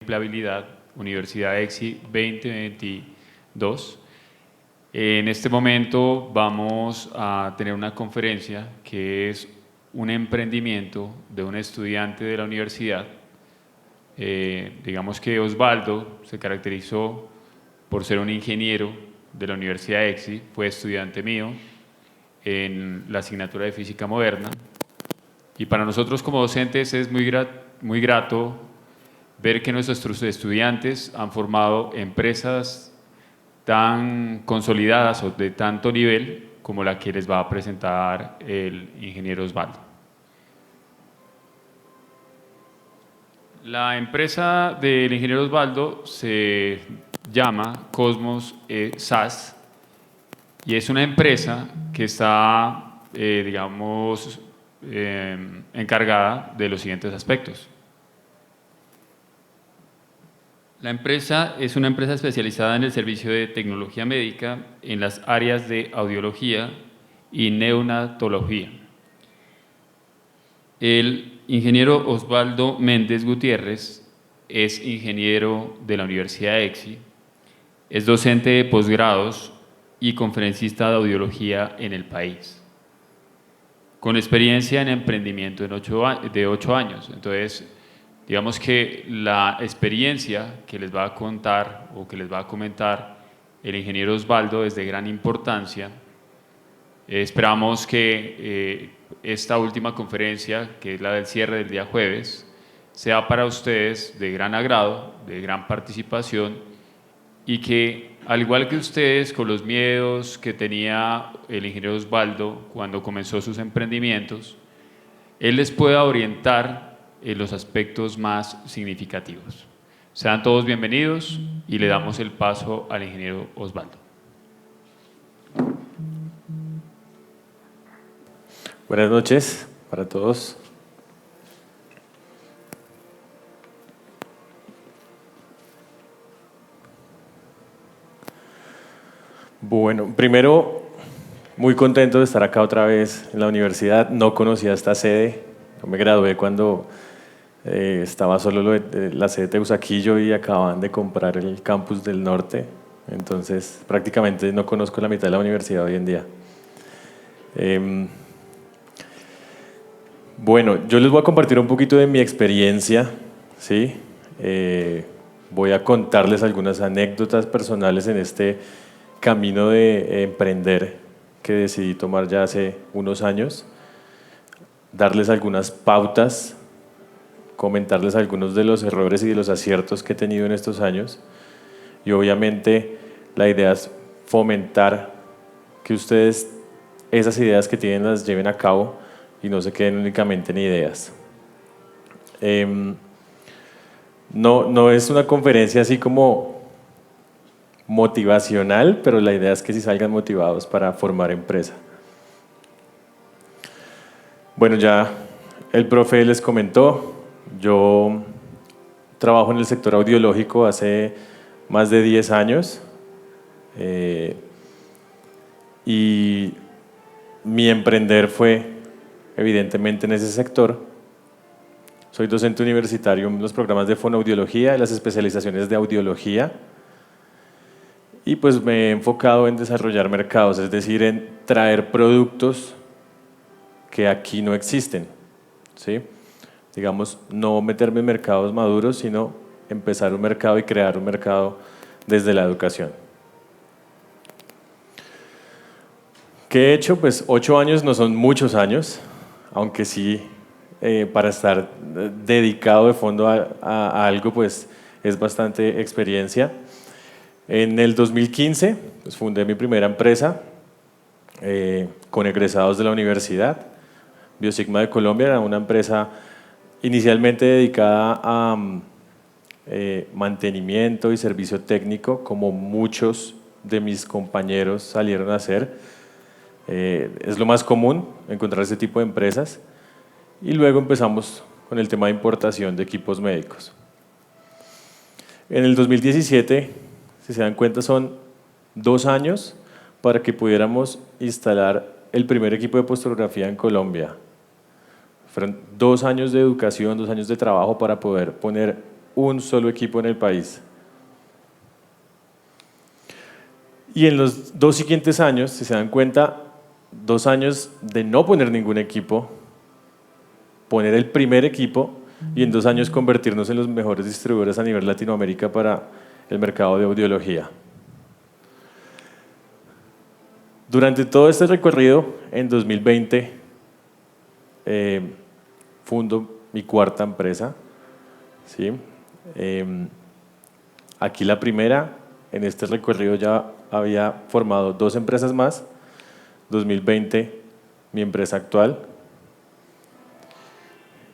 Empleabilidad, Universidad EXI 2022. En este momento vamos a tener una conferencia que es un emprendimiento de un estudiante de la universidad. Digamos que Osvaldo se caracterizó por ser un ingeniero de la Universidad EXI, fue estudiante mío en la asignatura de Física Moderna, y para nosotros como docentes es muy grato ver que nuestros estudiantes han formado empresas tan consolidadas o de tanto nivel como la que les va a presentar el ingeniero Osvaldo. La empresa del ingeniero Osvaldo se llama Cosmos SAS y es una empresa que está, encargada de los siguientes aspectos. La empresa es una empresa especializada en el servicio de tecnología médica en las áreas de audiología y neonatología. El ingeniero Osvaldo Méndez Gutiérrez es ingeniero de la Universidad EXI, es docente de posgrados y conferencista de audiología en el país, con experiencia en emprendimiento de 8 años. Entonces, digamos que la experiencia que les va a contar o que les va a comentar el ingeniero Osvaldo es de gran importancia. Esperamos que esta última conferencia, que es la del cierre del día jueves, sea para ustedes de gran agrado, de gran participación, y que, al igual que ustedes, con los miedos que tenía el ingeniero Osvaldo cuando comenzó sus emprendimientos, él les pueda orientar en los aspectos más significativos. Sean todos bienvenidos y le damos el paso al ingeniero Osvaldo. Buenas noches para todos. Bueno, primero, muy contento de estar acá otra vez en la universidad. No conocía esta sede. Yo me gradué cuando estaba solo la sede de Teusaquillo y acababan de comprar el campus del norte. Entonces, prácticamente no conozco la mitad de la universidad hoy en día. Bueno, yo les voy a compartir un poquito de mi experiencia, ¿sí? Voy a contarles algunas anécdotas personales en este camino de emprender que decidí tomar ya hace unos años, darles algunas pautas, comentarles algunos de los errores y de los aciertos que he tenido en estos años, y obviamente la idea es fomentar que ustedes esas ideas que tienen las lleven a cabo y no se queden únicamente en ideas. No es una conferencia así como motivacional, pero la idea es que sí salgan motivados para formar empresa. Bueno, ya el profe les comentó, yo trabajo en el sector audiológico hace más de 10 años y mi emprender fue evidentemente en ese sector. Soy docente universitario en los programas de fonoaudiología, en las especializaciones de audiología, y pues me he enfocado en desarrollar mercados, es decir, en traer productos que aquí no existen, ¿sí? Digamos, no meterme en mercados maduros, sino empezar un mercado y crear un mercado desde la educación. ¿Qué he hecho? Pues 8 años no son muchos años, aunque sí, para estar dedicado de fondo a algo, pues es bastante experiencia. En el 2015 pues fundé mi primera empresa con egresados de la universidad. Biosigma de Colombia era una empresa inicialmente dedicada a mantenimiento y servicio técnico, como muchos de mis compañeros salieron a hacer. Es lo más común encontrar ese tipo de empresas. Y luego empezamos con el tema de importación de equipos médicos. En el 2017, si se dan cuenta, son 2 años para que pudiéramos instalar el primer equipo de posturografía en Colombia. Fueron 2 años de educación, 2 años de trabajo para poder poner un solo equipo en el país. Y en los 2 siguientes años, si se dan cuenta, 2 años de no poner ningún equipo, poner el primer equipo y en 2 años convertirnos en los mejores distribuidores a nivel Latinoamérica para el mercado de audiología. Durante todo este recorrido, en 2020, fundo mi 4ª empresa. ¿Sí? Aquí la primera, en este recorrido ya había formado 2 empresas más. 2020, mi empresa actual.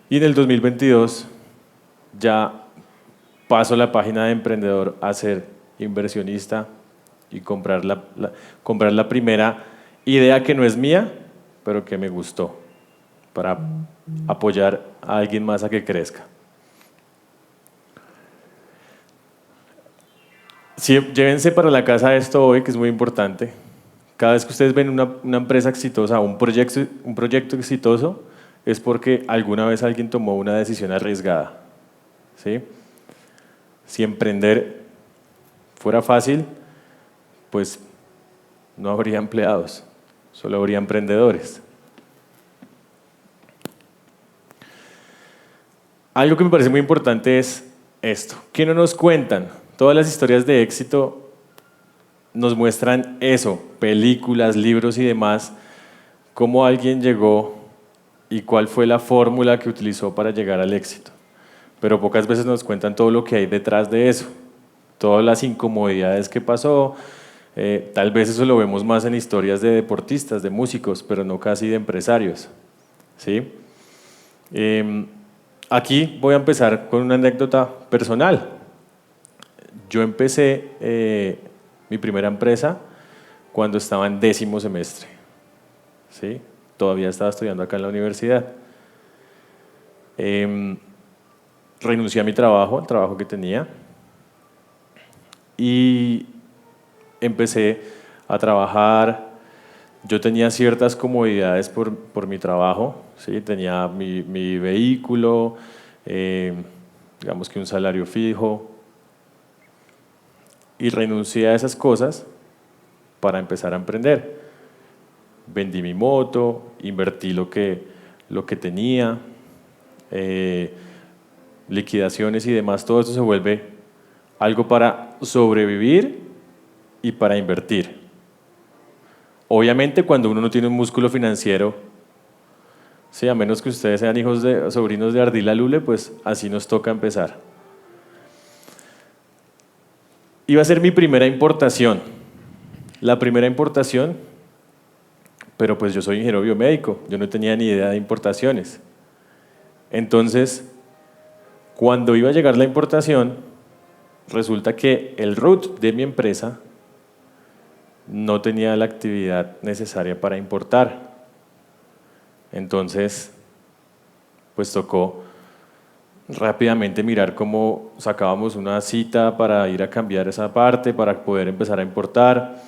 Y en el 2022 ya paso la página de emprendedor a ser inversionista y comprar la primera idea que no es mía, pero que me gustó, para apoyar a alguien más a que crezca. Sí, llévense para la casa esto hoy, que es muy importante. Cada vez que ustedes ven una empresa exitosa, un proyecto exitoso, es porque alguna vez alguien tomó una decisión arriesgada. ¿Sí? Si emprender fuera fácil, pues no habría empleados, solo habría emprendedores. Algo que me parece muy importante es esto. ¿Qué no nos cuentan? Todas las historias de éxito nos muestran eso, películas, libros y demás, cómo alguien llegó y cuál fue la fórmula que utilizó para llegar al éxito. Pero pocas veces nos cuentan todo lo que hay detrás de eso, todas las incomodidades que pasó. Tal vez eso lo vemos más en historias de deportistas, de músicos, pero no casi de empresarios. ¿Sí? Aquí voy a empezar con una anécdota personal. Yo empecé mi primera empresa cuando estaba en 10º semestre. ¿Sí? Todavía estaba estudiando acá en la universidad. Renuncié a mi trabajo, al trabajo que tenía, y empecé a trabajar. Yo tenía ciertas comodidades por mi trabajo, ¿sí? Tenía mi vehículo, digamos que un salario fijo, y renuncié a esas cosas para empezar a emprender. Vendí mi moto, invertí lo que tenía, liquidaciones y demás. Todo eso se vuelve algo para sobrevivir y para invertir. Obviamente cuando uno no tiene un músculo financiero, sí, a menos que ustedes sean sobrinos de Ardila Lule, pues así nos toca empezar. Iba a ser mi primera importación. La primera importación, pero pues yo soy ingeniero biomédico, yo no tenía ni idea de importaciones. Entonces, cuando iba a llegar la importación, resulta que el root de mi empresa no tenía la actividad necesaria para importar. Entonces, pues tocó rápidamente mirar cómo sacábamos una cita para ir a cambiar esa parte, para poder empezar a importar.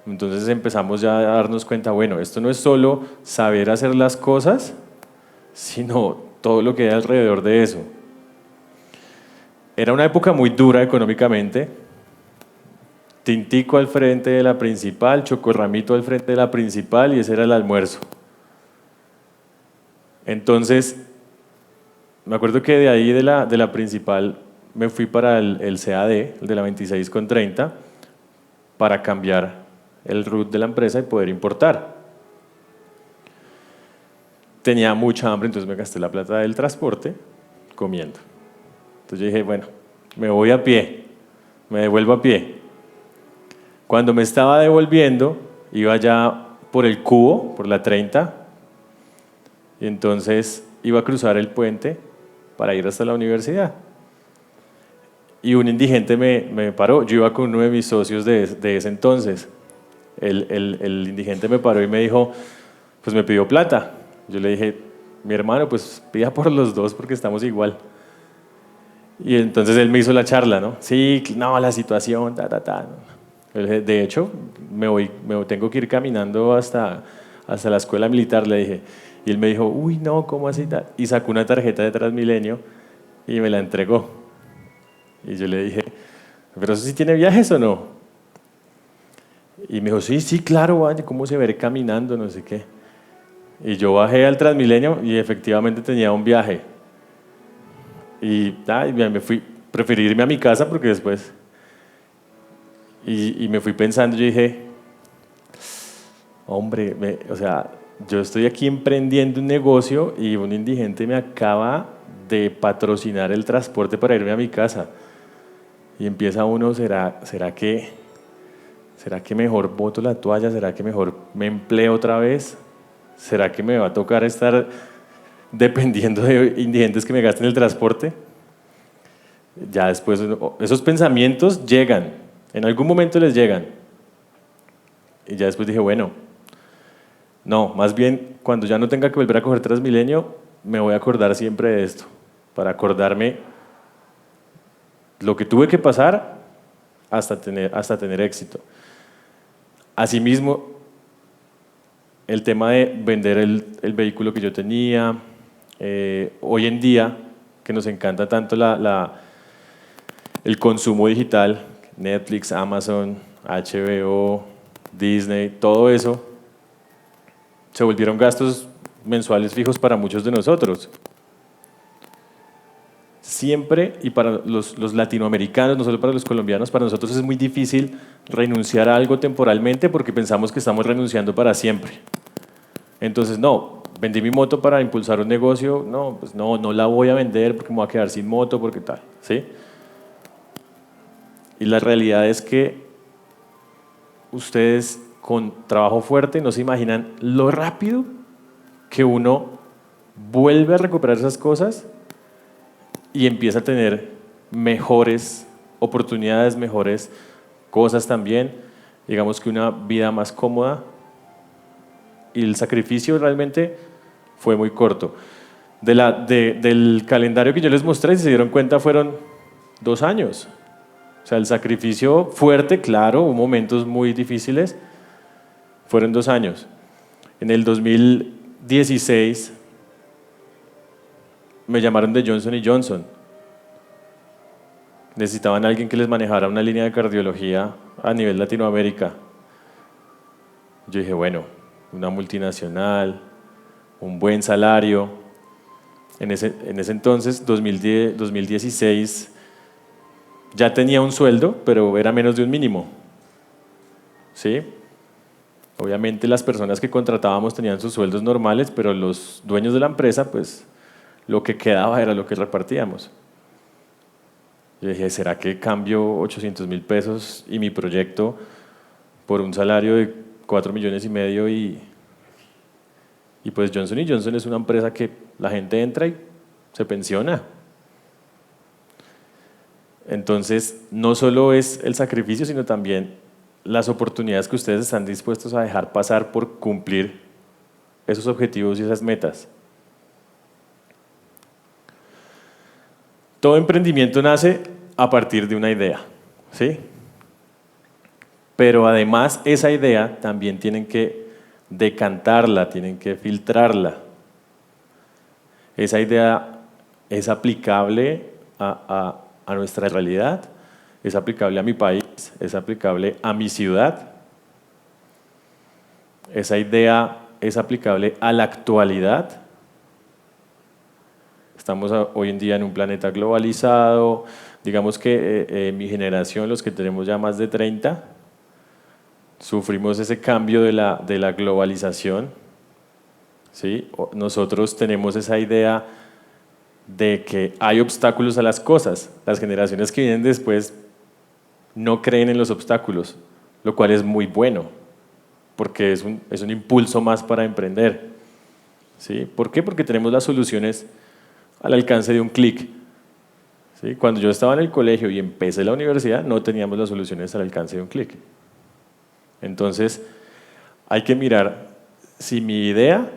Entonces empezamos ya a darnos cuenta, bueno, esto no es solo saber hacer las cosas, sino todo lo que hay alrededor de eso. Era una época muy dura económicamente. Tintico al frente de la principal, Chocorramito al frente de la principal, y ese era el almuerzo. Entonces, me acuerdo que de ahí de la principal me fui para el CAD, el de la 26 con 30, para cambiar el root de la empresa y poder importar. Tenía mucha hambre, entonces me gasté la plata del transporte comiendo. Entonces yo dije, bueno, me voy a pie, me devuelvo a pie. Cuando me estaba devolviendo, iba ya por el Cubo, por la 30, y entonces iba a cruzar el puente para ir hasta la universidad. Y un indigente me paró. Yo iba con uno de mis socios de ese entonces. El indigente me paró y me dijo, pues me pidió plata. Yo le dije, mi hermano, pues pida por los dos porque estamos igual. Y entonces él me hizo la charla, ¿no? Sí, no, la situación, Yo le dije, de hecho, tengo que ir caminando hasta la escuela militar, le dije. Y él me dijo, uy, no, ¿cómo así? Y sacó una tarjeta de Transmilenio y me la entregó. Y yo le dije, ¿pero eso sí tiene viajes o no? Y me dijo, sí, sí, claro, vaya, ¿cómo se veré caminando? No sé qué. Y yo bajé al Transmilenio y efectivamente tenía un viaje. Y me fui, preferí irme a mi casa porque después... Y me fui pensando, yo dije, hombre, o sea, yo estoy aquí emprendiendo un negocio y un indigente me acaba de patrocinar el transporte para irme a mi casa. Y empieza uno, ¿será que mejor boto la toalla? ¿Será que mejor me empleo otra vez? ¿Será que me va a tocar estar dependiendo de indigentes que me gasten el transporte? Ya después, esos pensamientos llegan, en algún momento les llegan. Y ya después dije, bueno, no, más bien cuando ya no tenga que volver a coger Transmilenio, me voy a acordar siempre de esto, para acordarme lo que tuve que pasar hasta tener éxito. Asimismo, el tema de vender el vehículo que yo tenía, hoy en día, que nos encanta tanto el consumo digital, Netflix, Amazon, HBO, Disney, todo eso, se volvieron gastos mensuales fijos para muchos de nosotros. Siempre, y para los latinoamericanos, no solo para los colombianos, para nosotros es muy difícil renunciar a algo temporalmente porque pensamos que estamos renunciando para siempre. Entonces, no, vendí mi moto para impulsar un negocio, no, pues no la voy a vender porque me voy a quedar sin moto, porque tal, ¿sí? Y la realidad es que ustedes con trabajo fuerte no se imaginan lo rápido que uno vuelve a recuperar esas cosas y empieza a tener mejores oportunidades, mejores cosas también, digamos que una vida más cómoda, y el sacrificio realmente fue muy corto. Del calendario que yo les mostré, si se dieron cuenta, fueron 2 años. O sea, el sacrificio fuerte, claro, hubo momentos muy difíciles, fueron 2 años. En el 2016 me llamaron de Johnson & Johnson. Necesitaban a alguien que les manejara una línea de cardiología a nivel Latinoamérica. Yo dije, bueno, una multinacional, un buen salario. En ese entonces, 2016, ya tenía un sueldo, pero era menos de un mínimo. ¿Sí? Obviamente las personas que contratábamos tenían sus sueldos normales, pero los dueños de la empresa, pues lo que quedaba era lo que repartíamos. Yo dije, ¿será que cambio 800.000 pesos y mi proyecto por un salario de 4,5 millones y pues Johnson & Johnson es una empresa que la gente entra y se pensiona? Entonces, no solo es el sacrificio, sino también las oportunidades que ustedes están dispuestos a dejar pasar por cumplir esos objetivos y esas metas. Todo emprendimiento nace a partir de una idea, ¿sí? Pero además esa idea también tienen que decantarla, tienen que filtrarla. Esa idea es aplicable a nuestra realidad, es aplicable a mi país, es aplicable a mi ciudad. Esa idea es aplicable a la actualidad. Estamos hoy en día en un planeta globalizado. Digamos que mi generación, los que tenemos ya más de 30, sufrimos ese cambio de la globalización. ¿Sí? Nosotros tenemos esa idea de que hay obstáculos a las cosas. Las generaciones que vienen después no creen en los obstáculos, lo cual es muy bueno, porque es un impulso más para emprender. ¿Sí? ¿Por qué? Porque tenemos las soluciones al alcance de un clic. ¿Sí? Cuando yo estaba en el colegio y empecé la universidad, no teníamos las soluciones al alcance de un clic. Entonces, hay que mirar si mi idea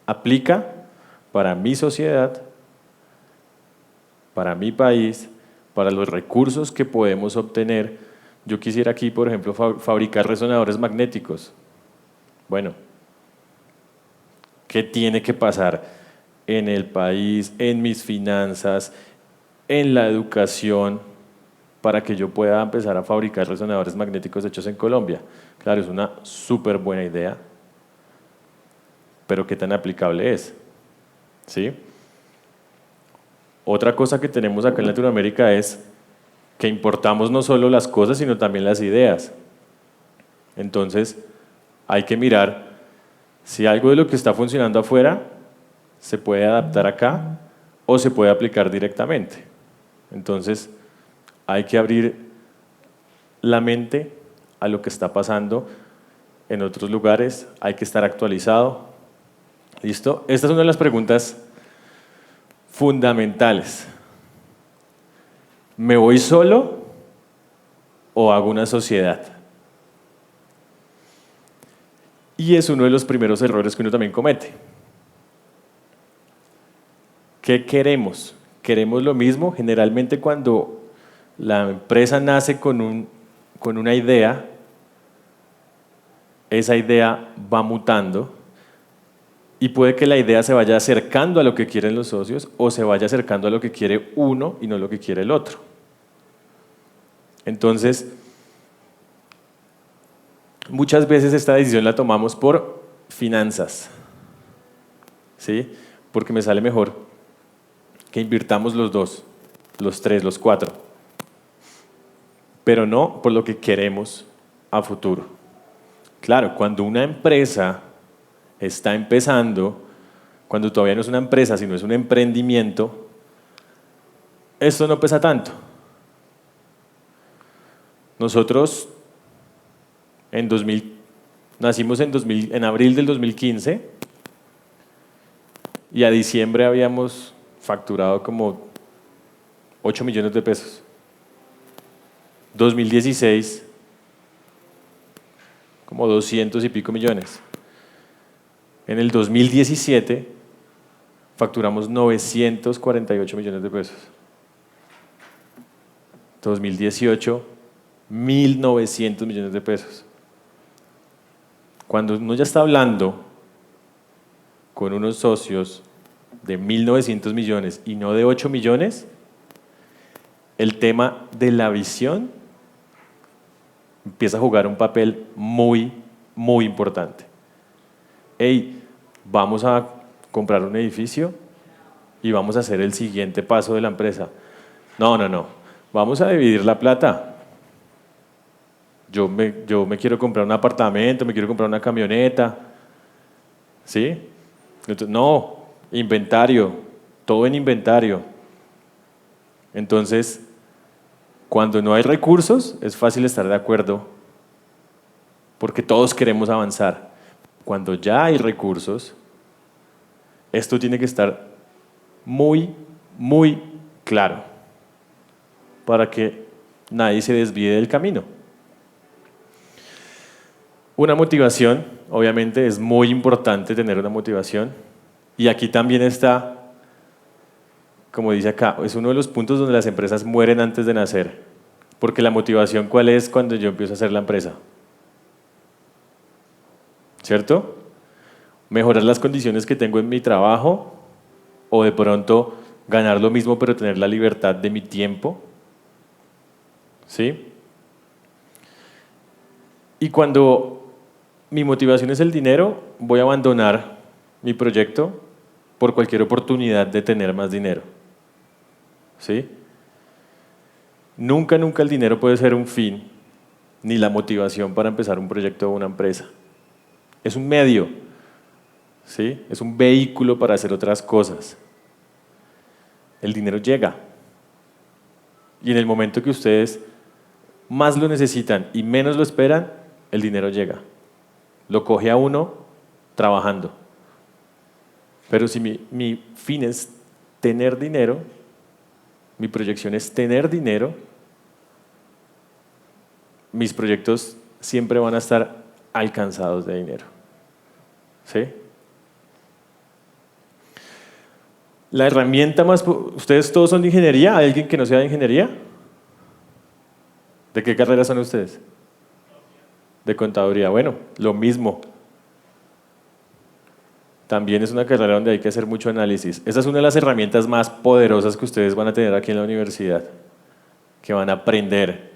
aplica para mi sociedad, para mi país, para los recursos que podemos obtener. Yo quisiera aquí, por ejemplo, fabricar resonadores magnéticos. Bueno, ¿qué tiene que pasar en el país, en mis finanzas, en la educación para que yo pueda empezar a fabricar resonadores magnéticos hechos en Colombia. Claro, es una súper buena idea, pero ¿qué tan aplicable es? ¿Sí? Otra cosa que tenemos acá en Latinoamérica es que importamos no solo las cosas, sino también las ideas. Entonces, hay que mirar si algo de lo que está funcionando afuera se puede adaptar acá o se puede aplicar directamente. Entonces, hay que abrir la mente a lo que está pasando en otros lugares, hay que estar actualizado. ¿Listo? Esta es una de las preguntas fundamentales. ¿Me voy solo o hago una sociedad? Y es uno de los primeros errores que uno también comete. ¿Qué queremos? ¿Queremos lo mismo? Generalmente cuando la empresa nace con una idea, esa idea va mutando y puede que la idea se vaya acercando a lo que quieren los socios o se vaya acercando a lo que quiere uno y no lo que quiere el otro. Entonces, muchas veces esta decisión la tomamos por finanzas, ¿sí? Porque me sale mejor que invirtamos los dos, los tres, los cuatro, pero no por lo que queremos a futuro. Claro, cuando una empresa está empezando, cuando todavía no es una empresa, sino es un emprendimiento, esto no pesa tanto. Nosotros nacimos en abril del 2015 y a diciembre habíamos facturado como 8 millones de pesos. 2016, como 200 y pico millones. En el 2017 facturamos 948 millones de pesos. 2018, 1.900 millones de pesos. Cuando uno ya está hablando con unos socios de 1.900 millones y no de 8 millones, el tema de la visión empieza a jugar un papel muy, muy importante. Hey, vamos a comprar un edificio y vamos a hacer el siguiente paso de la empresa. No, no, no. Vamos a dividir la plata. Yo me quiero comprar un apartamento, me quiero comprar una camioneta. ¿Sí? Entonces, no, inventario, todo en inventario. Entonces, cuando no hay recursos, es fácil estar de acuerdo porque todos queremos avanzar. Cuando ya hay recursos, esto tiene que estar muy, muy claro para que nadie se desvíe del camino. Una motivación, obviamente es muy importante tener una motivación y aquí también está, como dice acá, es uno de los puntos donde las empresas mueren antes de nacer, porque la motivación, ¿cuál es cuando yo empiezo a hacer la empresa? ¿Cierto? Mejorar las condiciones que tengo en mi trabajo o de pronto ganar lo mismo pero tener la libertad de mi tiempo. ¿Sí? Y cuando mi motivación es el dinero, voy a abandonar mi proyecto por cualquier oportunidad de tener más dinero. ¿Sí? Nunca, nunca el dinero puede ser un fin, ni la motivación para empezar un proyecto o una empresa. Es un medio, ¿sí? Es un vehículo para hacer otras cosas. El dinero llega. Y en el momento que ustedes más lo necesitan y menos lo esperan, el dinero llega. Lo coge a uno trabajando. Pero si mi fin es tener dinero, mi proyección es tener dinero, mis proyectos siempre van a estar alcanzados de dinero. ¿Sí? La herramienta más... ¿Ustedes todos son de ingeniería? ¿Hay alguien que no sea de ingeniería? ¿De qué carrera son ustedes? De contaduría. Bueno, lo mismo. también es una carrera donde hay que hacer mucho análisis. Esa es una de las herramientas más poderosas que ustedes van a tener aquí en la universidad, que van a aprender,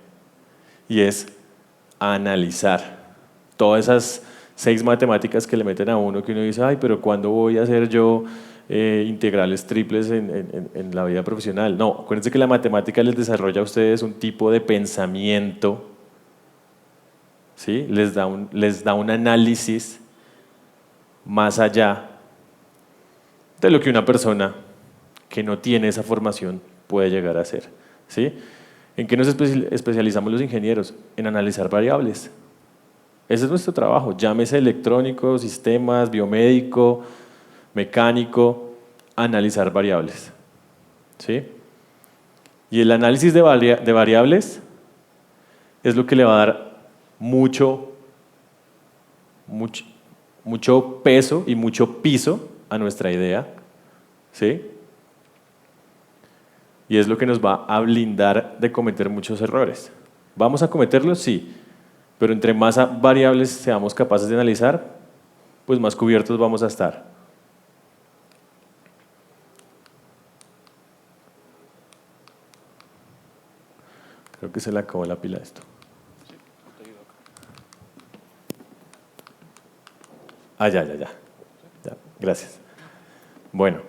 y es analizar. Todas esas 6 matemáticas que le meten a uno, que uno dice, ay, pero ¿cuándo voy a hacer yo integrales triples en la vida profesional? No, acuérdense que la matemática les desarrolla a ustedes un tipo de pensamiento, ¿sí? Les da un análisis más allá de lo que una persona que no tiene esa formación puede llegar a hacer, ¿sí? ¿En qué nos especializamos los ingenieros? En analizar variables. Ese es nuestro trabajo, llámese electrónico, sistemas, biomédico, mecánico, analizar variables, ¿sí? Y el análisis de variables es lo que le va a dar mucho peso y mucho piso a nuestra idea, ¿sí? Y es lo que nos va a blindar de cometer muchos errores. ¿Vamos a cometerlos? Sí, pero entre más variables seamos capaces de analizar, pues más cubiertos vamos a estar. Creo que se le acabó la pila a esto. Ya. Gracias. Bueno.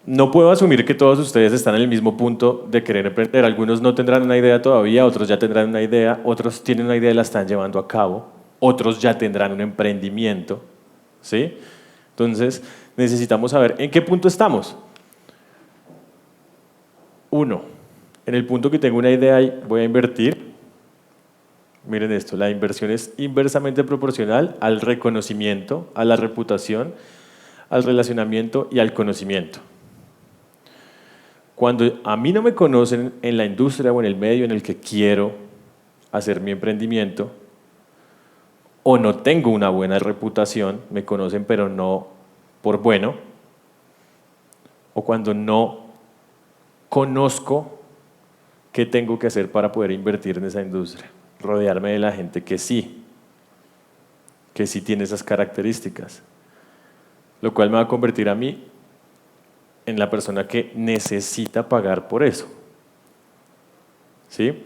No puedo asumir que todos ustedes están en el mismo punto de querer emprender. Algunos no tendrán una idea todavía, otros ya tendrán una idea, otros tienen una idea y la están llevando a cabo, otros ya tendrán un emprendimiento, ¿sí? Entonces, necesitamos saber en qué punto estamos. 1, en el punto que tengo una idea y voy a invertir. Miren esto, la inversión es inversamente proporcional al reconocimiento, a la reputación, al relacionamiento y al conocimiento. Cuando a mí no me conocen en la industria o en el medio en el que quiero hacer mi emprendimiento, o no tengo una buena reputación, me conocen pero no por bueno, o cuando no conozco qué tengo que hacer para poder invertir en esa industria, rodearme de la gente que sí tiene esas características, lo cual me va a convertir a mí en la persona que necesita pagar por eso, ¿sí?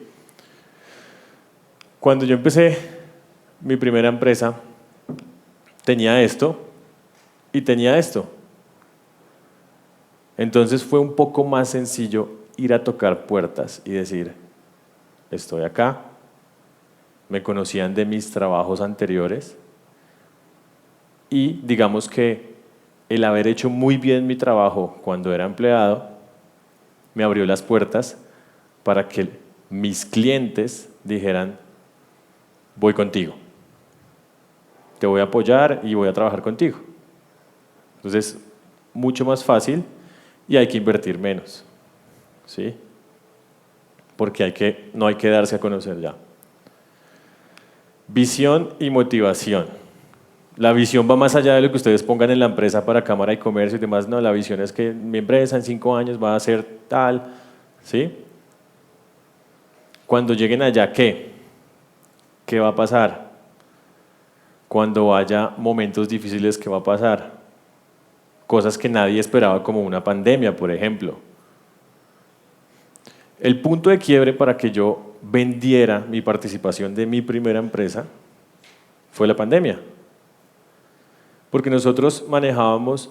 Cuando yo empecé mi primera empresa, tenía esto y tenía esto. Entonces fue un poco más sencillo ir a tocar puertas y decir, estoy acá, me conocían de mis trabajos anteriores y digamos que el haber hecho muy bien mi trabajo cuando era empleado me abrió las puertas para que mis clientes dijeran, voy contigo, te voy a apoyar y voy a trabajar contigo. Entonces, mucho más fácil y hay que invertir menos, ¿sí? Porque no hay que darse a conocer ya. Visión y motivación. La visión va más allá de lo que ustedes pongan en la empresa para Cámara y Comercio y demás. No, la visión es que mi empresa en 5 años va a ser tal, ¿sí? Cuando lleguen allá, ¿qué? ¿Qué va a pasar? Cuando haya momentos difíciles, ¿qué va a pasar? Cosas que nadie esperaba, como una pandemia, por ejemplo. El punto de quiebre para que yo vendiera mi participación de mi primera empresa fue la pandemia. Porque nosotros manejábamos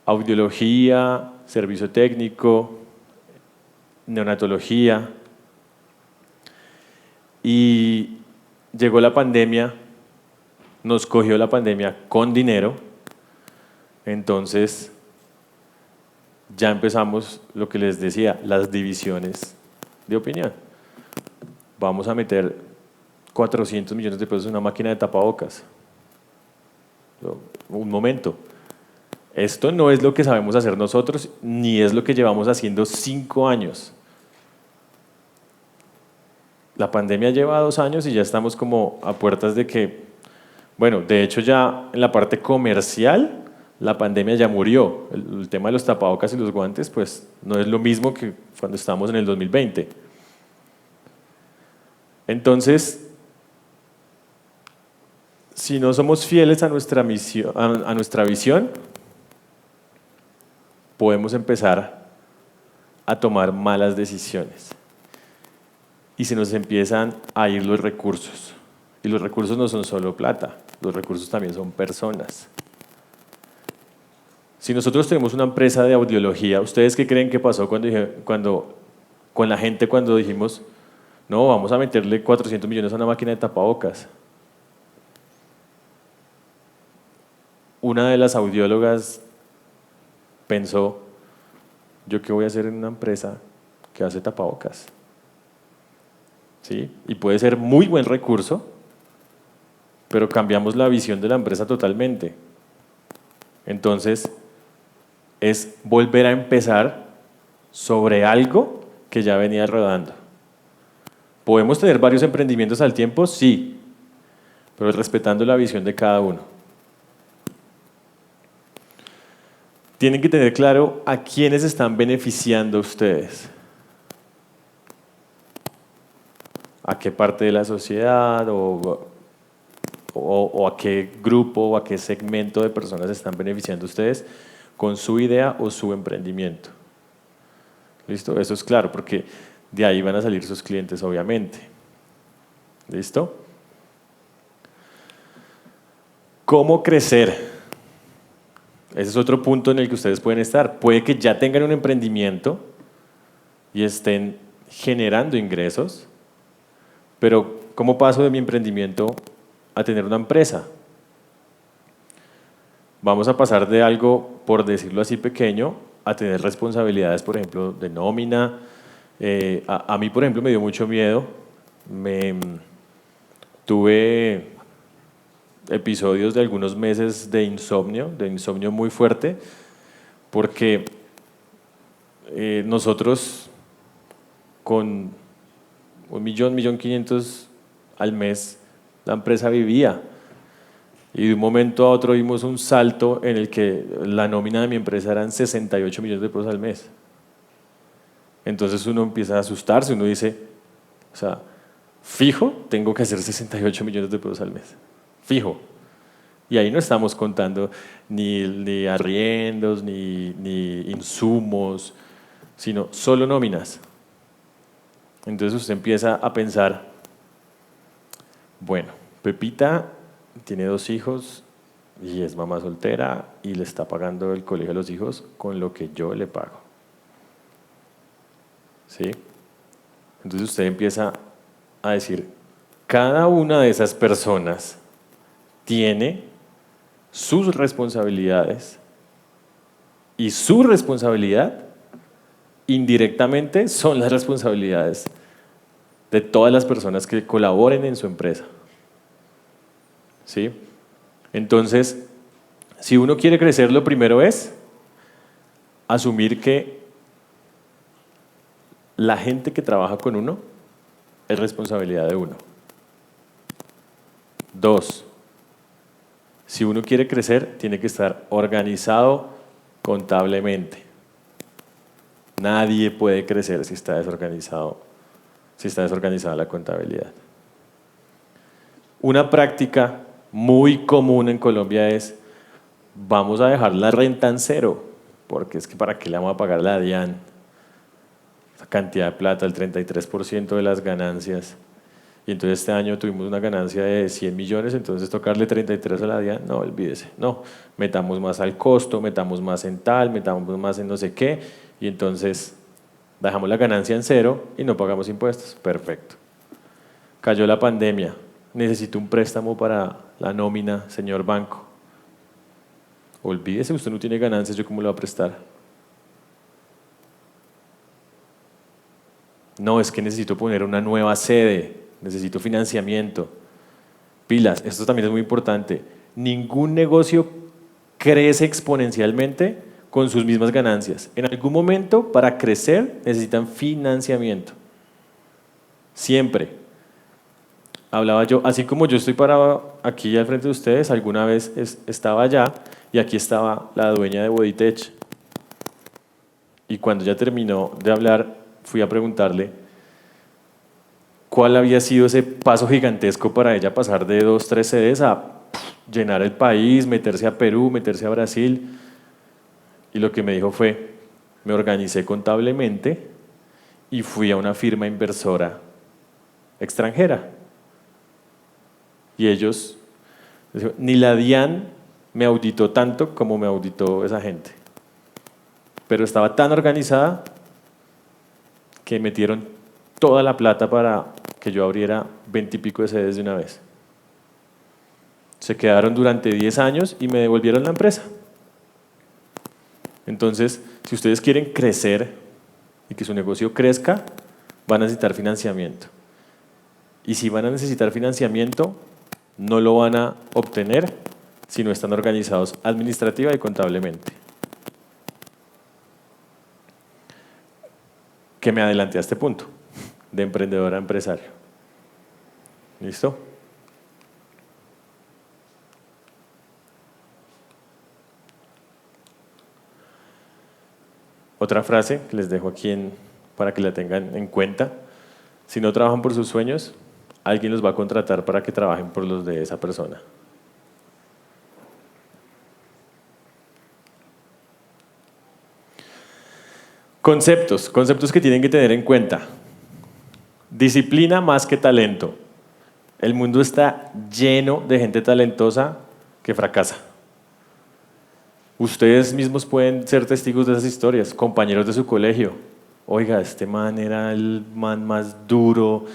audiología, servicio técnico, neonatología, y llegó la pandemia, nos cogió la pandemia con dinero, entonces ya empezamos lo que les decía, las divisiones de opinión. Vamos a meter 400 millones de pesos en una máquina de tapabocas. Un momento, esto no es lo que sabemos hacer nosotros, ni es lo que llevamos haciendo 5 años. La pandemia lleva 2 años y ya estamos como a puertas de que, bueno, de hecho ya en la parte comercial, la pandemia ya murió. El tema de los tapabocas y los guantes, pues no es lo mismo que cuando estábamos en el 2020. Entonces, si no somos fieles a nuestra misión, a nuestra visión, podemos empezar a tomar malas decisiones y se nos empiezan a ir los recursos. Y los recursos no son solo plata, los recursos también son personas. Si nosotros tenemos una empresa de audiología, ¿ustedes qué creen que pasó con la gente cuando dijimos, no, vamos a meterle 400 millones a una máquina de tapabocas? Una de las audiólogas pensó, ¿yo qué voy a hacer en una empresa que hace tapabocas? ¿Sí? Y puede ser muy buen recurso, pero cambiamos la visión de la empresa totalmente. Entonces, es volver a empezar sobre algo que ya venía rodando. ¿Podemos tener varios emprendimientos al tiempo? Sí, pero respetando la visión de cada uno. Tienen que tener claro a quiénes están beneficiando ustedes. A qué parte de la sociedad o a qué grupo o a qué segmento de personas están beneficiando ustedes con su idea o su emprendimiento. ¿Listo? Eso es claro, porque de ahí van a salir sus clientes, obviamente. ¿Listo? ¿Cómo crecer? Ese es otro punto en el que ustedes pueden estar. Puede que ya tengan un emprendimiento y estén generando ingresos, pero ¿cómo paso de mi emprendimiento a tener una empresa? Vamos a pasar de algo, por decirlo así, pequeño, a tener responsabilidades, por ejemplo, de nómina. A mí, por ejemplo, me dio mucho miedo. Tuve episodios de algunos meses de insomnio muy fuerte, porque nosotros con 1.500.000 al mes, la empresa vivía. Y de un momento a otro vimos un salto en el que la nómina de mi empresa eran 68 millones de pesos al mes. Entonces uno empieza a asustarse, uno dice, o sea, fijo, tengo que hacer 68 millones de pesos al mes. Fijo. Y ahí no estamos contando ni arriendos, ni insumos, sino solo nóminas. Entonces usted empieza a pensar, bueno, Pepita tiene 2 hijos y es mamá soltera y le está pagando el colegio a los hijos con lo que yo le pago. ¿Sí? Entonces usted empieza a decir, cada una de esas personas tiene sus responsabilidades y su responsabilidad indirectamente son las responsabilidades de todas las personas que colaboren en su empresa. ¿Sí? Entonces, si uno quiere crecer, lo primero es asumir que la gente que trabaja con uno es responsabilidad de uno. 2, si uno quiere crecer, tiene que estar organizado contablemente. Nadie puede crecer si está desorganizada la contabilidad. Una práctica muy común en Colombia es, vamos a dejar la renta en 0, porque es que ¿para qué le vamos a pagar a la DIAN? Esa cantidad de plata, el 33% de las ganancias. Y entonces este año tuvimos una ganancia de 100 millones, entonces tocarle 33 a la DIAN, no, olvídese. No, metamos más al costo, metamos más en tal, metamos más en no sé qué, y entonces dejamos la ganancia en 0 y no pagamos impuestos. Perfecto. Cayó la pandemia. Necesito un préstamo para la nómina, señor banco. Olvídese, usted no tiene ganancias, ¿yo cómo le voy a prestar? No, es que necesito poner una nueva sede, necesito financiamiento. Pilas, esto también es muy importante. Ningún negocio crece exponencialmente con sus mismas ganancias. En algún momento, para crecer, necesitan financiamiento. Siempre. Hablaba yo, así como yo estoy parado aquí al frente de ustedes, alguna vez estaba allá y aquí estaba la dueña de Bodytech. Y cuando ya terminó de hablar, fui a preguntarle cuál había sido ese paso gigantesco para ella pasar de 2, 3 sedes a llenar el país, meterse a Perú, meterse a Brasil. Y lo que me dijo fue, me organicé contablemente y fui a una firma inversora extranjera. Y ellos, ni la DIAN me auditó tanto como me auditó esa gente. Pero estaba tan organizada que metieron toda la plata para que yo abriera 20 y pico de sedes de una vez. Se quedaron durante 10 años y me devolvieron la empresa. Entonces, si ustedes quieren crecer y que su negocio crezca, van a necesitar financiamiento. Y si van a necesitar financiamiento, no lo van a obtener si no están organizados administrativa y contablemente. Que me adelanté a este punto, de emprendedor a empresario. ¿Listo? Otra frase que les dejo aquí para que la tengan en cuenta. Si no trabajan por sus sueños, alguien los va a contratar para que trabajen por los de esa persona. Conceptos que tienen que tener en cuenta. Disciplina más que talento. El mundo está lleno de gente talentosa que fracasa. Ustedes mismos pueden ser testigos de esas historias, compañeros de su colegio. Oiga, este man era el man más duro,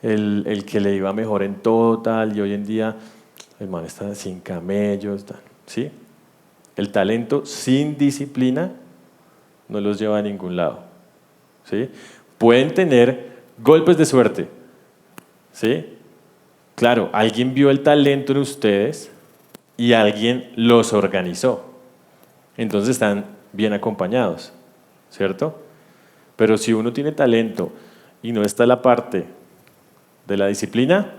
el que le iba mejor en todo, tal, y hoy en día el man está sin camellos, tal, ¿sí? El talento sin disciplina no los lleva a ningún lado, ¿sí? Pueden tener golpes de suerte, ¿sí? Claro, alguien vio el talento en ustedes y alguien los organizó. Entonces están bien acompañados, ¿cierto? Pero si uno tiene talento y no está la parte de la disciplina,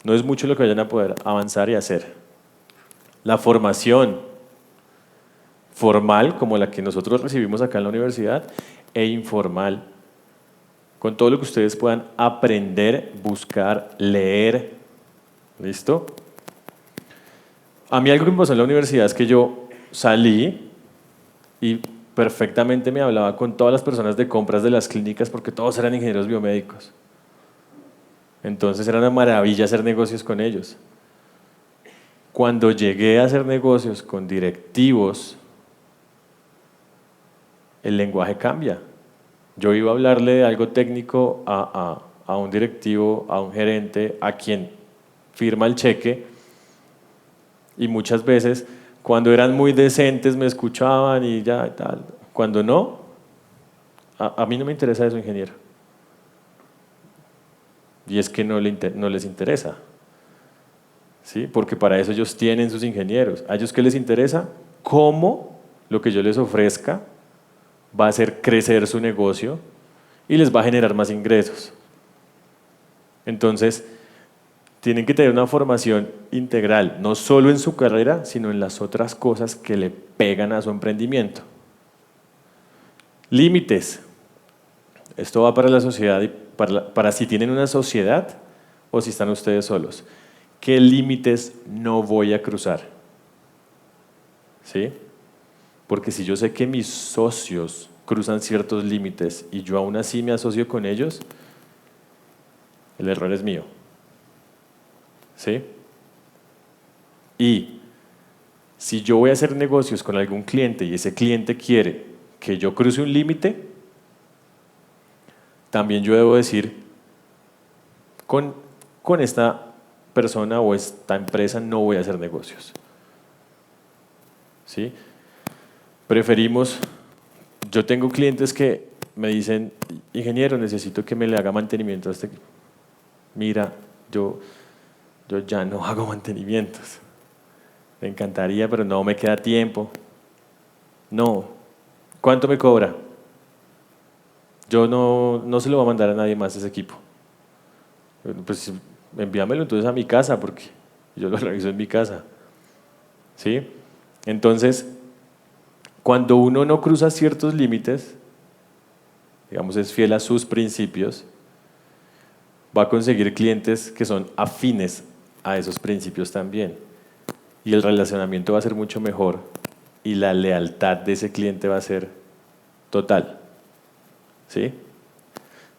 no es mucho lo que vayan a poder avanzar y hacer. La formación formal, como la que nosotros recibimos acá en la universidad, e informal, con todo lo que ustedes puedan aprender, buscar, leer. ¿Listo? A mí algo que me pasó en la universidad es que yo salí y perfectamente me hablaba con todas las personas de compras de las clínicas porque todos eran ingenieros biomédicos. Entonces era una maravilla hacer negocios con ellos. Cuando llegué a hacer negocios con directivos, el lenguaje cambia. Yo iba a hablarle de algo técnico a un directivo, a un gerente, a quien firma el cheque, y muchas veces cuando eran muy decentes me escuchaban y ya y tal. Cuando no, a mí no me interesa eso, ingeniero. Y es que no les interesa, ¿sí? Porque para eso ellos tienen sus ingenieros. ¿A ellos qué les interesa? Cómo lo que yo les ofrezca va a hacer crecer su negocio y les va a generar más ingresos. Entonces, tienen que tener una formación integral, no solo en su carrera, sino en las otras cosas que le pegan a su emprendimiento. Límites. Esto va para la sociedad y para si tienen una sociedad o si están ustedes solos. ¿Qué límites no voy a cruzar? ¿Sí? Porque si yo sé que mis socios cruzan ciertos límites y yo aún así me asocio con ellos, el error es mío. ¿Sí? Y si yo voy a hacer negocios con algún cliente y ese cliente quiere que yo cruce un límite, también yo debo decir, con esta persona o esta empresa no voy a hacer negocios. ¿Sí? Preferimos, yo tengo clientes que me dicen, ingeniero, necesito que me le haga mantenimiento a este equipo. Mira, yo ya no hago mantenimientos. Me encantaría, pero no me queda tiempo. No. ¿Cuánto me cobra? Yo no se lo voy a mandar a nadie más ese equipo. Pues envíamelo entonces a mi casa, porque yo lo reviso en mi casa. ¿Sí? Entonces, cuando uno no cruza ciertos límites, digamos, es fiel a sus principios, va a conseguir clientes que son afines a esos principios también. Y el relacionamiento va a ser mucho mejor y la lealtad de ese cliente va a ser total. ¿Sí?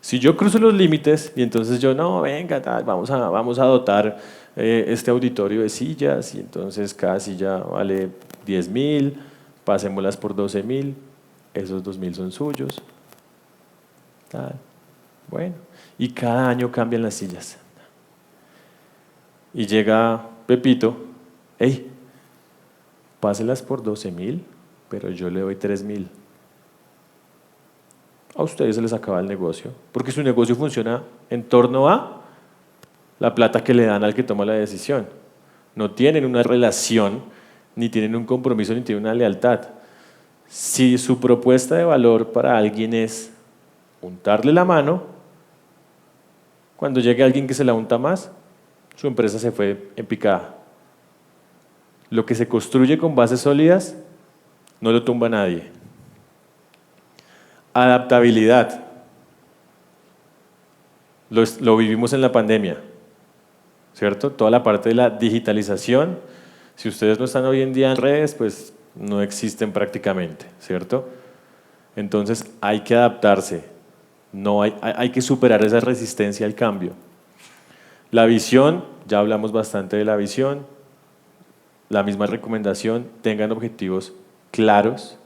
Si yo cruzo los límites y entonces yo, no, venga, tal, vamos a dotar este auditorio de sillas y entonces cada silla vale 10.000, pasémoslas por 12.000, esos 2.000 son suyos. Tal. Bueno, y cada año cambian las sillas. Y llega Pepito, hey, páselas por 12.000, pero yo le doy 3.000. A ustedes se les acaba el negocio, porque su negocio funciona en torno a la plata que le dan al que toma la decisión. No tienen una relación, ni tienen un compromiso, ni tienen una lealtad. Si su propuesta de valor para alguien es untarle la mano, cuando llegue alguien que se la unta más, su empresa se fue en picada. Lo que se construye con bases sólidas no lo tumba nadie. Adaptabilidad. Lo vivimos en la pandemia, ¿cierto? Toda la parte de la digitalización. Si ustedes no están hoy en día en redes, pues no existen prácticamente, ¿cierto? Entonces hay que adaptarse. No hay que superar esa resistencia al cambio. La visión, ya hablamos bastante de la visión. La misma recomendación, tengan objetivos claros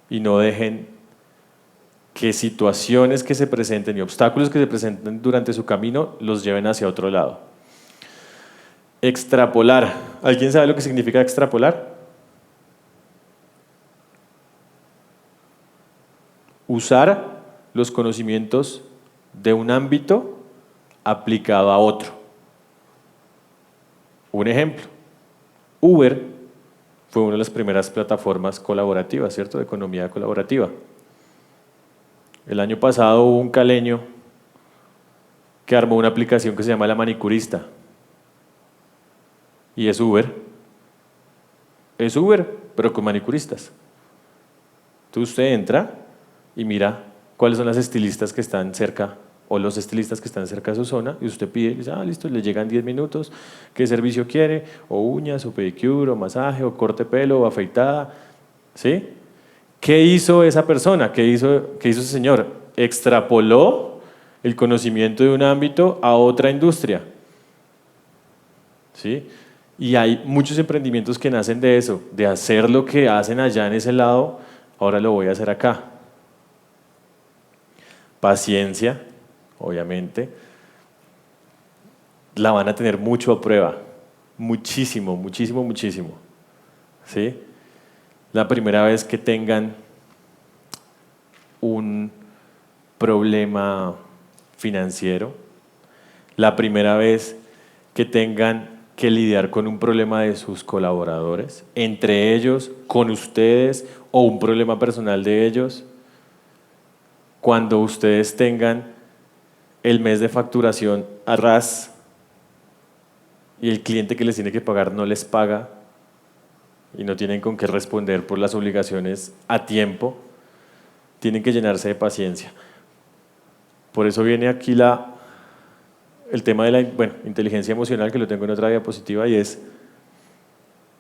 y no dejen que situaciones que se presenten y obstáculos que se presenten durante su camino los lleven hacia otro lado. Extrapolar. ¿Alguien sabe lo que significa extrapolar? Usar los conocimientos de un ámbito aplicado a otro. Un ejemplo, Uber fue una de las primeras plataformas colaborativas, ¿cierto? De economía colaborativa. El año pasado hubo un caleño que armó una aplicación que se llama La Manicurista. Y es Uber. Es Uber, pero con manicuristas. Entonces usted entra y mira cuáles son las estilistas que están cerca o los estilistas que están cerca de su zona y usted pide, y dice, listo, le llegan 10 minutos, ¿qué servicio quiere? O uñas, o pedicure, o masaje, o corte de pelo, o afeitada, ¿sí? ¿Qué hizo esa persona? ¿Qué hizo ese señor? Extrapoló el conocimiento de un ámbito a otra industria. ¿Sí? Y hay muchos emprendimientos que nacen de eso, de hacer lo que hacen allá en ese lado, ahora lo voy a hacer acá. Paciencia, obviamente. La van a tener mucho a prueba. Muchísimo, muchísimo, muchísimo. ¿Sí? La primera vez que tengan un problema financiero, la primera vez que tengan que lidiar con un problema de sus colaboradores, entre ellos, con ustedes o un problema personal de ellos, cuando ustedes tengan el mes de facturación a ras y el cliente que les tiene que pagar no les paga, y no tienen con qué responder por las obligaciones a tiempo, tienen que llenarse de paciencia. Por eso viene aquí el tema de la inteligencia emocional, que lo tengo en otra diapositiva, y es,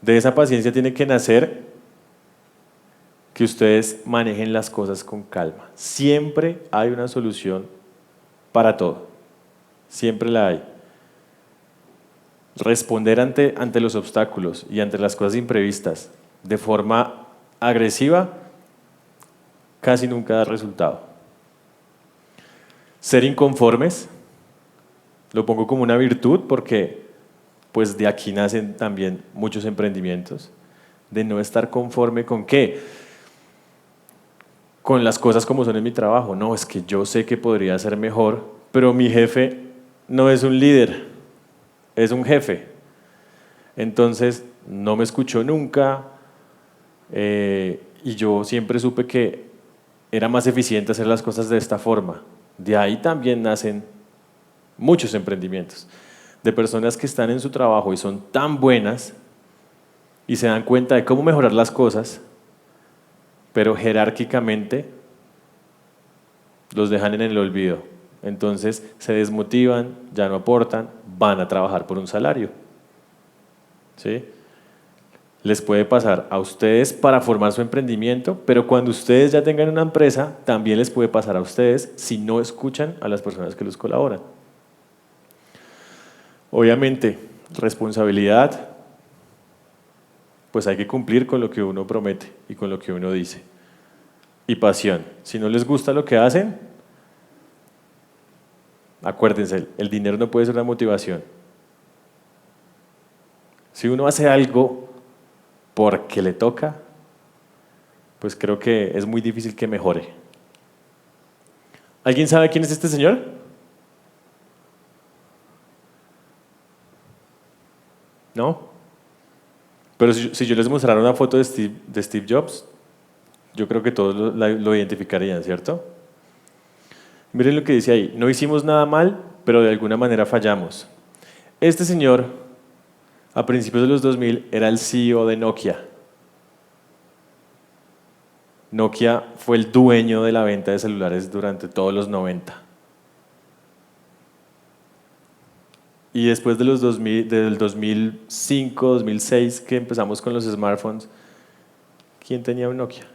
de esa paciencia tiene que nacer que ustedes manejen las cosas con calma. Siempre hay una solución para todo, siempre la hay. Responder ante los obstáculos y ante las cosas imprevistas de forma agresiva casi nunca da resultado. Ser inconformes, lo pongo como una virtud porque pues de aquí nacen también muchos emprendimientos, de no estar conforme con qué, con las cosas como son en mi trabajo. No, es que yo sé que podría ser mejor, pero mi jefe no es un líder, es un jefe. Entonces no me escuchó nunca y yo siempre supe que era más eficiente hacer las cosas de esta forma. De ahí también nacen muchos emprendimientos de personas que están en su trabajo y son tan buenas y se dan cuenta de cómo mejorar las cosas, pero jerárquicamente los dejan en el olvido. Entonces se desmotivan, ya no aportan, van a trabajar por un salario. ¿Sí? Les puede pasar a ustedes para formar su emprendimiento, pero cuando ustedes ya tengan una empresa, también les puede pasar a ustedes si no escuchan a las personas que los colaboran. Obviamente, responsabilidad, pues hay que cumplir con lo que uno promete y con lo que uno dice. Y pasión. Si no les gusta lo que hacen, acuérdense, el dinero no puede ser una motivación. Si uno hace algo porque le toca, pues creo que es muy difícil que mejore. ¿Alguien sabe quién es este señor? ¿No? Pero si yo les mostrara una foto de Steve Jobs, yo creo que todos lo identificarían, ¿cierto? Miren lo que dice ahí, no hicimos nada mal, pero de alguna manera fallamos. Este señor, a principios de los 2000, era el CEO de Nokia. Nokia fue el dueño de la venta de celulares durante todos los 90. Y después de del 2005, 2006, que empezamos con los smartphones, ¿quién tenía un Nokia?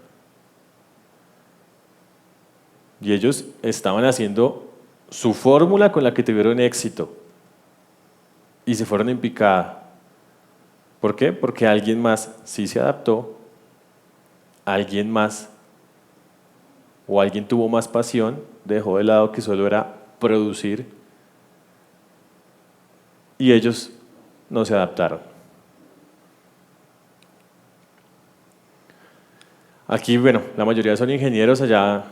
Y ellos estaban haciendo su fórmula con la que tuvieron éxito. Y se fueron en picada. ¿Por qué? Porque alguien más sí se adaptó, alguien más o alguien tuvo más pasión, dejó de lado que solo era producir y ellos no se adaptaron. Aquí, bueno, la mayoría son ingenieros, allá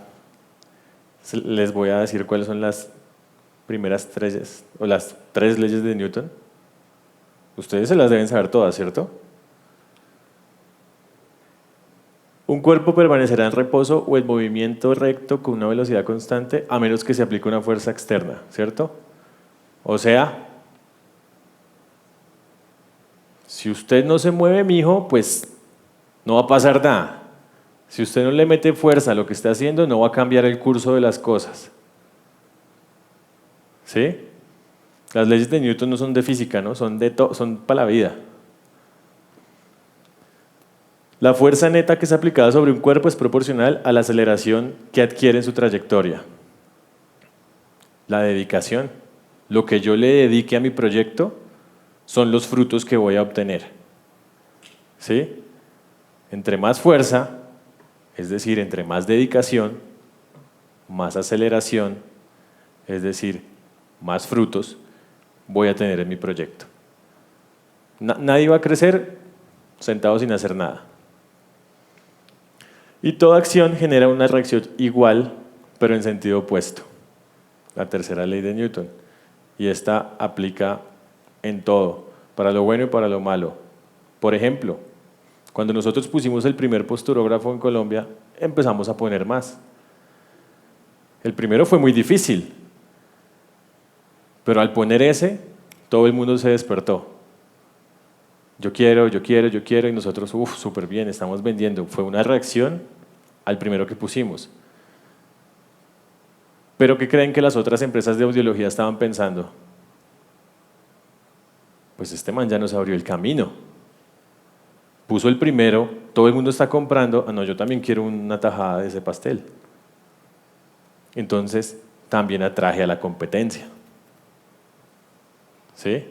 les voy a decir cuáles son las primeras tres, o las 3 leyes de Newton. Ustedes se las deben saber todas, ¿cierto? Un cuerpo permanecerá en reposo o en movimiento recto con una velocidad constante a menos que se aplique una fuerza externa, ¿cierto? O sea, si usted no se mueve, mijo, pues no va a pasar nada. Si usted no le mete fuerza a lo que está haciendo, no va a cambiar el curso de las cosas. ¿Sí? Las leyes de Newton no son de física, ¿no? Son para la vida. La fuerza neta que es aplicada sobre un cuerpo es proporcional a la aceleración que adquiere en su trayectoria. La dedicación. Lo que yo le dedique a mi proyecto son los frutos que voy a obtener. ¿Sí? Entre más fuerza, es decir, entre más dedicación, más aceleración, es decir, más frutos, voy a tener en mi proyecto. Nadie va a crecer sentado sin hacer nada. Y toda acción genera una reacción igual, pero en sentido opuesto. La tercera ley de Newton. Y esta aplica en todo, para lo bueno y para lo malo. Por ejemplo, cuando nosotros pusimos el primer posturógrafo en Colombia, empezamos a poner más. El primero fue muy difícil, pero al poner ese, todo el mundo se despertó. Yo quiero, y nosotros, súper bien, estamos vendiendo. Fue una reacción al primero que pusimos. ¿Pero qué creen que las otras empresas de audiología estaban pensando? Pues este man ya nos abrió el camino. Puso el primero, todo el mundo está comprando, no, yo también quiero una tajada de ese pastel. Entonces, también atraje a la competencia. ¿Sí?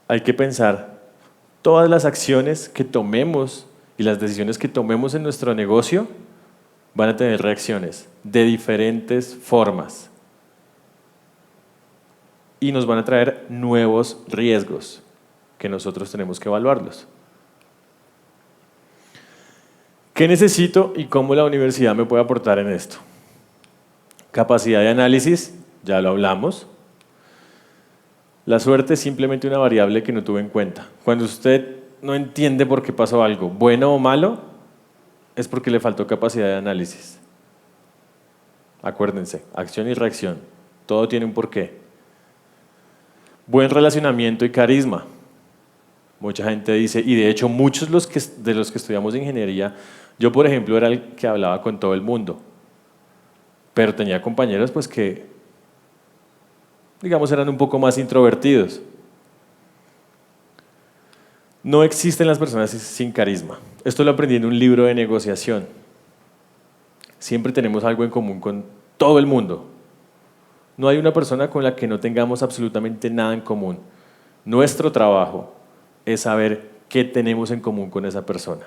Hay que pensar, todas las acciones que tomemos y las decisiones que tomemos en nuestro negocio van a tener reacciones de diferentes formas y nos van a traer nuevos riesgos que nosotros tenemos que evaluarlos. ¿Qué necesito y cómo la universidad me puede aportar en esto? Capacidad de análisis, ya lo hablamos. La suerte es simplemente una variable que no tuve en cuenta. Cuando usted no entiende por qué pasó algo, bueno o malo, es porque le faltó capacidad de análisis. Acuérdense, acción y reacción, todo tiene un porqué. Buen relacionamiento y carisma. Mucha gente dice, y de hecho muchos de los que estudiamos ingeniería, yo por ejemplo era el que hablaba con todo el mundo, pero tenía compañeros pues que digamos, eran un poco más introvertidos. No existen las personas sin carisma. Esto lo aprendí en un libro de negociación. Siempre tenemos algo en común con todo el mundo. No hay una persona con la que no tengamos absolutamente nada en común. Nuestro trabajo es saber qué tenemos en común con esa persona.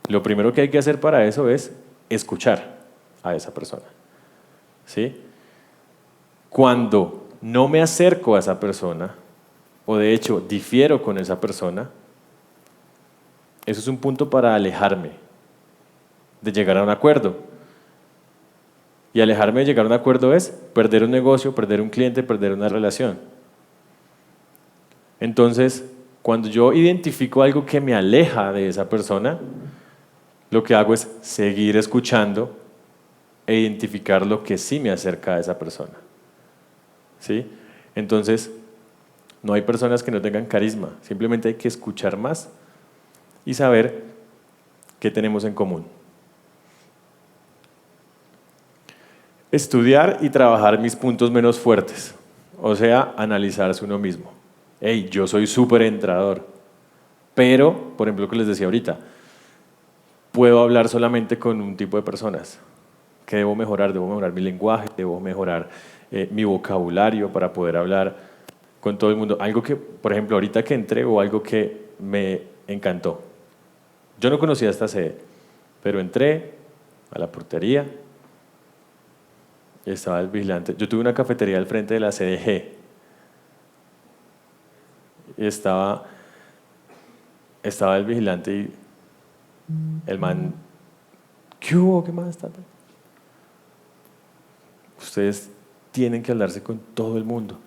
Lo primero que hay que hacer para eso es escuchar a esa persona. ¿Sí? Cuando no me acerco a esa persona, o de hecho difiero con esa persona, eso es un punto para alejarme de llegar a un acuerdo. Y alejarme de llegar a un acuerdo es perder un negocio, perder un cliente, perder una relación. Entonces, cuando yo identifico algo que me aleja de esa persona, lo que hago es seguir escuchando e identificar lo que sí me acerca a esa persona. ¿Sí? Entonces, no hay personas que no tengan carisma, simplemente hay que escuchar más y saber qué tenemos en común. Estudiar y trabajar mis puntos menos fuertes, o sea, analizarse uno mismo. Hey, yo soy súper entrador, pero, por ejemplo, lo que les decía ahorita, puedo hablar solamente con un tipo de personas. ¿Qué debo mejorar? Debo mejorar mi lenguaje, debo mejorar mi vocabulario para poder hablar con todo el mundo. Algo que, por ejemplo, ahorita que entré, o algo que me encantó. Yo no conocía esta sede, pero entré a la portería y estaba el vigilante. Yo tuve una cafetería al frente de la sede G y estaba el vigilante y el man, ¿qué hubo? ¿Qué más? Ustedes tienen que hablarse con todo el mundo.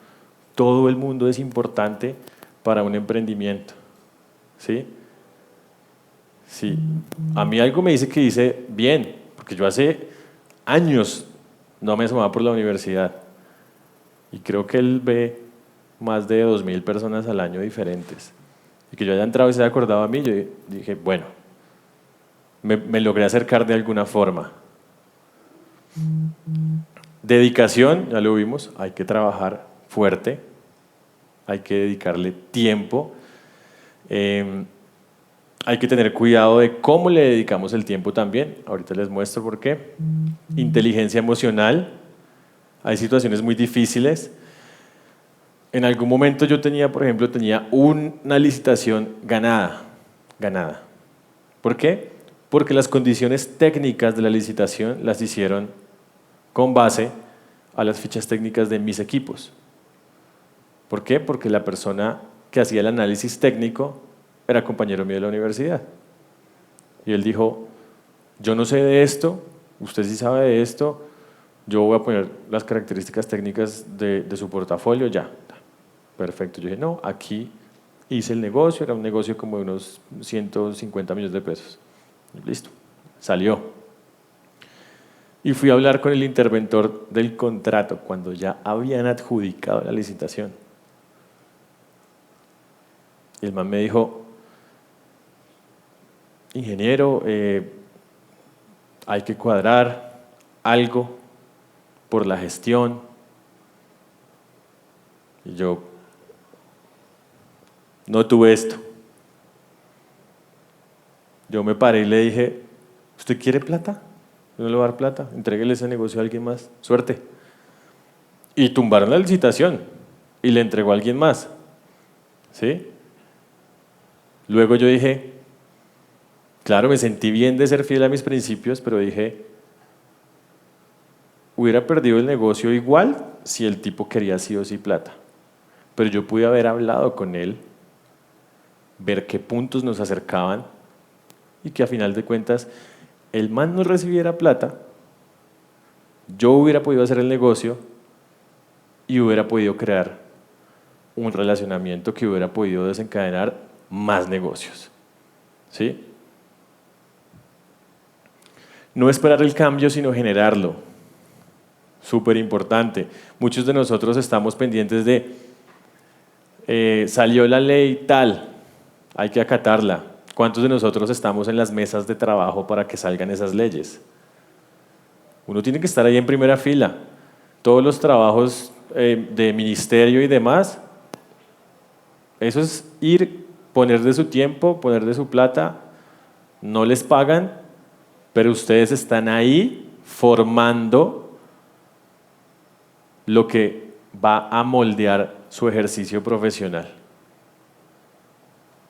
Todo el mundo es importante para un emprendimiento. ¿Sí? Sí. A mí algo me dice que hice bien, porque yo hace años no me asomaba por la universidad. Y creo que él ve más de 2.000 personas al año diferentes. Y que yo haya entrado y se haya acordado a mí, yo dije, bueno, me logré acercar de alguna forma. Dedicación, ya lo vimos, hay que trabajar fuerte, hay que dedicarle tiempo, hay que tener cuidado de cómo le dedicamos el tiempo también, ahorita les muestro por qué. Inteligencia emocional, hay situaciones muy difíciles. En algún momento yo tenía, por ejemplo, una licitación ganada. ¿Por qué? Porque las condiciones técnicas de la licitación las hicieron con base a las fichas técnicas de mis equipos. ¿Por qué? Porque la persona que hacía el análisis técnico era compañero mío de la universidad. Y él dijo, yo no sé de esto, usted sí sabe de esto, yo voy a poner las características técnicas de su portafolio, ya. Perfecto. Yo dije, no, aquí hice el negocio, era un negocio como de unos 150 millones de pesos. Listo, salió. Y fui a hablar con el interventor del contrato cuando ya habían adjudicado la licitación. Y el man me dijo, ingeniero, hay que cuadrar algo por la gestión. Y yo no tuve esto. Yo me paré y le dije, ¿usted quiere plata? Yo no le voy a dar plata, entréguele ese negocio a alguien más, suerte. Y tumbaron la licitación y le entregó a alguien más. ¿Sí? Luego yo dije, claro, me sentí bien de ser fiel a mis principios, pero dije, hubiera perdido el negocio igual si el tipo quería sí o sí plata. Pero yo pude haber hablado con él, ver qué puntos nos acercaban y que a final de cuentas el man no recibiera plata, yo hubiera podido hacer el negocio y hubiera podido crear un relacionamiento que hubiera podido desencadenar más negocios. ¿Sí? No esperar el cambio, sino generarlo. Súper importante. Muchos de nosotros estamos pendientes de salió la ley tal, hay que acatarla. ¿Cuántos de nosotros estamos en las mesas de trabajo para que salgan esas leyes? Uno tiene que estar ahí en primera fila. Todos los trabajos de ministerio y demás, eso es ir, poner de su tiempo, poner de su plata, no les pagan, pero ustedes están ahí formando lo que va a moldear su ejercicio profesional.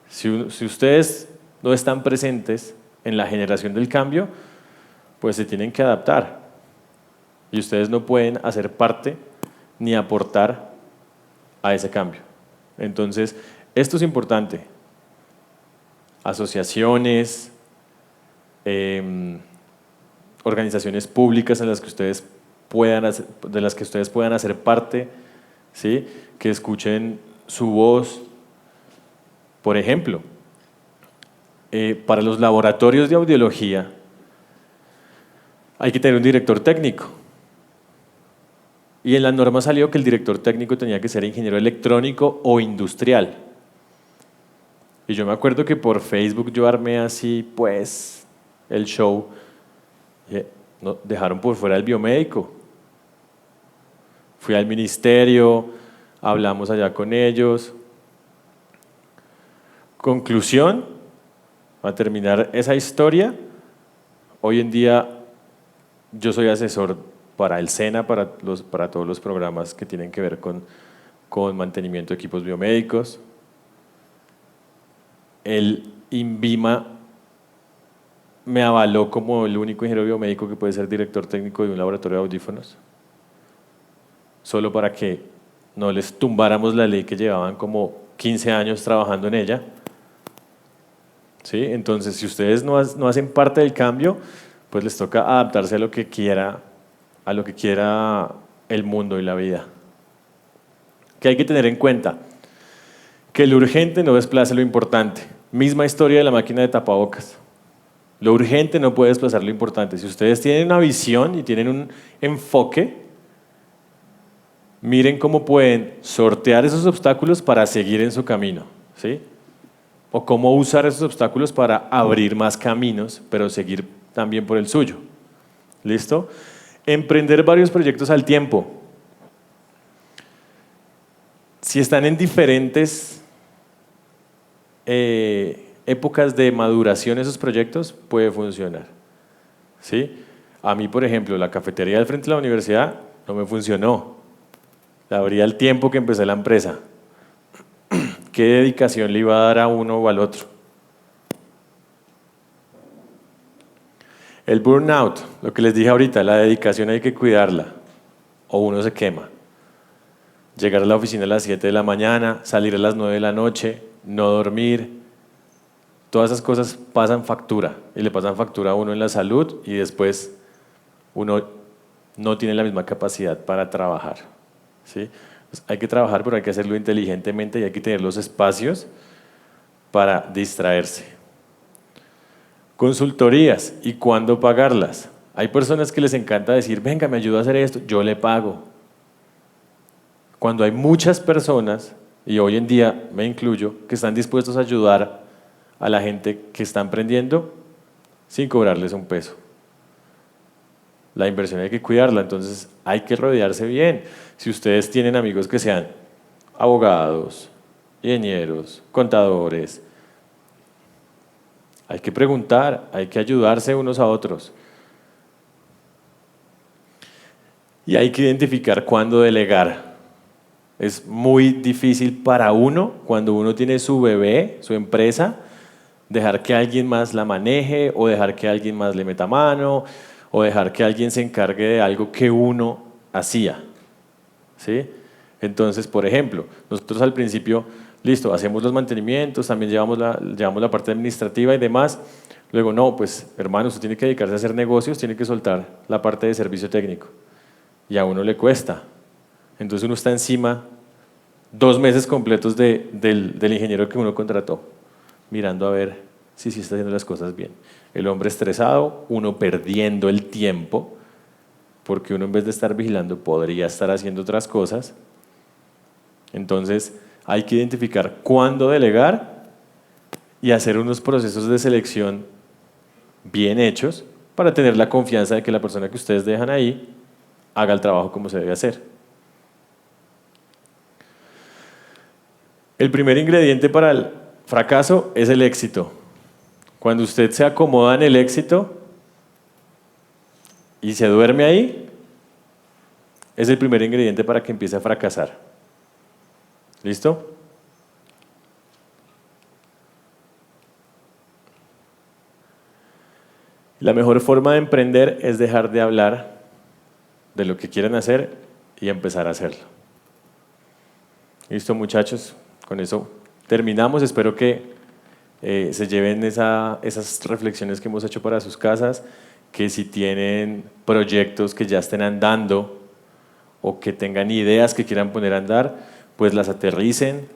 Si ustedes no están presentes en la generación del cambio, pues se tienen que adaptar y ustedes no pueden hacer parte ni aportar a ese cambio. Entonces, esto es importante. Asociaciones, organizaciones públicas en las que ustedes de las que ustedes puedan hacer parte, ¿sí? Que escuchen su voz. Por ejemplo, para los laboratorios de audiología hay que tener un director técnico. Y en la norma salió que el director técnico tenía que ser ingeniero electrónico o industrial. Y yo me acuerdo que por Facebook yo armé así, pues, el show. No, dejaron por fuera el biomédico. Fui al ministerio, hablamos allá con ellos. Conclusión, para terminar esa historia, hoy en día yo soy asesor para el SENA, para todos los programas que tienen que ver con mantenimiento de equipos biomédicos. El INVIMA me avaló como el único ingeniero biomédico que puede ser director técnico de un laboratorio de audífonos, solo para que no les tumbáramos la ley que llevaban como 15 años trabajando en ella. ¿Sí? Entonces, si ustedes no hacen parte del cambio, pues les toca adaptarse a lo que quiera el mundo y la vida. ¿Qué hay que tener en cuenta? Que lo urgente no desplaza lo importante. Misma historia de la máquina de tapabocas. Lo urgente no puede desplazar lo importante. Si ustedes tienen una visión y tienen un enfoque, miren cómo pueden sortear esos obstáculos para seguir en su camino, ¿sí? O cómo usar esos obstáculos para abrir más caminos, pero seguir también por el suyo. ¿Listo? Emprender varios proyectos al tiempo. Si están en diferentes épocas de maduración esos proyectos, puede funcionar. ¿Sí? A mí, por ejemplo, la cafetería del frente de la universidad no me funcionó. La abrí al tiempo que empecé la empresa. ¿Qué dedicación le iba a dar a uno o al otro? El burnout, lo que les dije ahorita, la dedicación hay que cuidarla o uno se quema. Llegar a la oficina a las 7 de la mañana, salir a las 9 de la noche, no dormir, todas esas cosas pasan factura y le pasan factura a uno en la salud y después uno no tiene la misma capacidad para trabajar. ¿Sí? Pues hay que trabajar, pero hay que hacerlo inteligentemente y hay que tener los espacios para distraerse. Consultorías y cuándo pagarlas. Hay personas que les encanta decir, venga, me ayuda a hacer esto, yo le pago. Cuando hay muchas personas, y hoy en día me incluyo, que están dispuestos a ayudar a la gente que está emprendiendo sin cobrarles un peso. La inversión hay que cuidarla, entonces hay que rodearse bien. Si ustedes tienen amigos que sean abogados, ingenieros, contadores, hay que preguntar, hay que ayudarse unos a otros. Y hay que identificar cuándo delegar. Es muy difícil para uno, cuando uno tiene su bebé, su empresa, dejar que alguien más la maneje o dejar que alguien más le meta mano o dejar que alguien se encargue de algo que uno hacía. ¿Sí? Entonces, por ejemplo, nosotros al principio, listo, hacemos los mantenimientos, también llevamos la parte administrativa y demás. Luego, no, pues hermano, usted tiene que dedicarse a hacer negocios, tiene que soltar la parte de servicio técnico. Y a uno le cuesta. Entonces uno está encima 2 meses completos del ingeniero que uno contrató, mirando a ver si está haciendo las cosas bien. El hombre estresado, uno perdiendo el tiempo, porque uno en vez de estar vigilando podría estar haciendo otras cosas. Entonces hay que identificar cuándo delegar y hacer unos procesos de selección bien hechos para tener la confianza de que la persona que ustedes dejan ahí haga el trabajo como se debe hacer. El primer ingrediente para el fracaso es el éxito. Cuando usted se acomoda en el éxito y se duerme ahí, es el primer ingrediente para que empiece a fracasar. ¿Listo? La mejor forma de emprender es dejar de hablar de lo que quieren hacer y empezar a hacerlo. ¿Listo, muchachos? Con eso terminamos. Espero que se lleven esas reflexiones que hemos hecho para sus casas, que si tienen proyectos que ya estén andando o que tengan ideas que quieran poner a andar, pues las aterricen,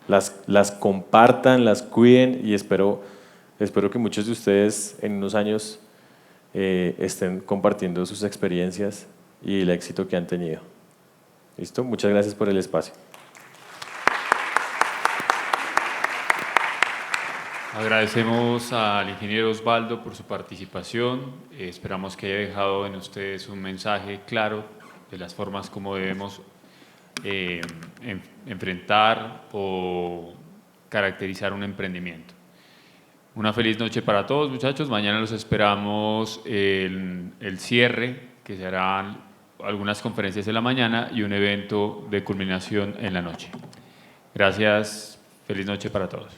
las compartan, las cuiden y espero que muchos de ustedes en unos años estén compartiendo sus experiencias y el éxito que han tenido. ¿Listo? Muchas gracias por el espacio. Agradecemos al ingeniero Osvaldo por su participación. Esperamos que haya dejado en ustedes un mensaje claro de las formas como debemos enfrentar o caracterizar un emprendimiento. Una feliz noche para todos, muchachos. Mañana los esperamos el cierre, que se harán algunas conferencias en la mañana y un evento de culminación en la noche. Gracias. Feliz noche para todos.